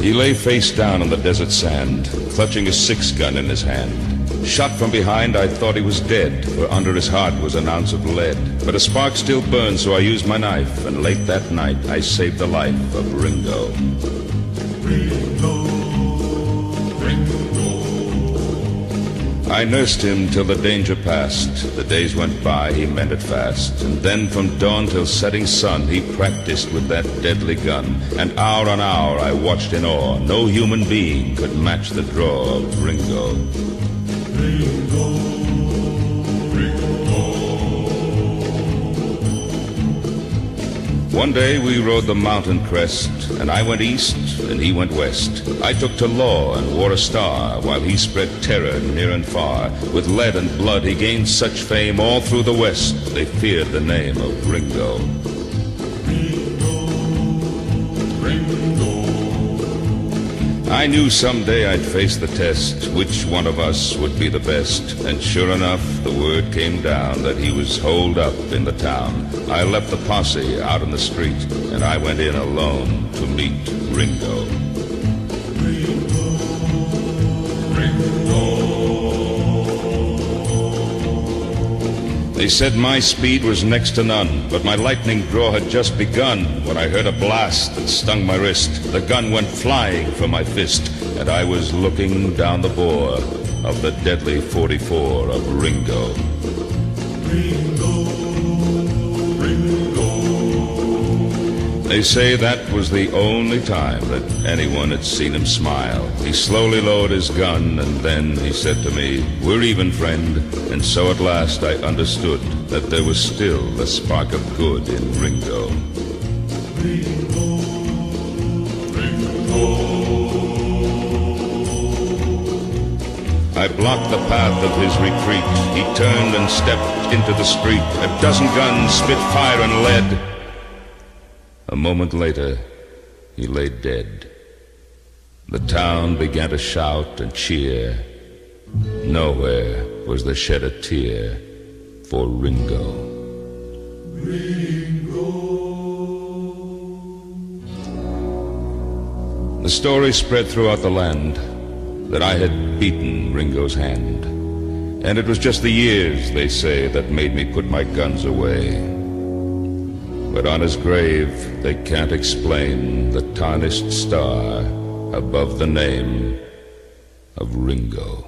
He lay face down on the desert sand, clutching a 6-gun in his hand. Shot from behind, I thought he was dead, for under his heart was an ounce of lead. But a spark still burned, so I used my knife, and late that night I saved the life of Ringo. Ringo, Ringo. I nursed him till the danger passed. The days went by, he meant it fast. And then from dawn till setting sun, he practiced with that deadly gun. And hour on hour I watched in awe. No human being could match the draw of Ringo. Ringo, Ringo. One day we rode the mountain crest, and I went east and he went west. I took to law and wore a star, while he spread terror near and far. With lead and blood he gained such fame, all through the west they feared the name of Ringo. Ringo, Ringo. I knew someday I'd face the test, which one of us would be the best. And sure enough, the word came down that he was holed up in the town. I left the posse out in the street, and I went in alone to meet Ringo. Ringo, Ringo. They said my speed was next to none, but my lightning draw had just begun when I heard a blast that stung my wrist. The gun went flying from my fist, and I was looking down the bore of the deadly 44 of Ringo. Ringo, Ringo. They say that was the only time that anyone had seen him smile. He slowly lowered his gun, and then he said to me, "We're even, friend." And so at last I understood that there was still a spark of good in Ringo. Ringo, Ringo. I blocked the path of his retreat. He turned and stepped into the street. A dozen guns spit fire and lead. A moment later, he lay dead. The town began to shout and cheer. Nowhere was there shed a tear for Ringo. Ringo. The story spread throughout the land that I had beaten Ringo's hand. And it was just the years, they say, that made me put my guns away. But on his grave they can't explain the tarnished star above the name of Ringo.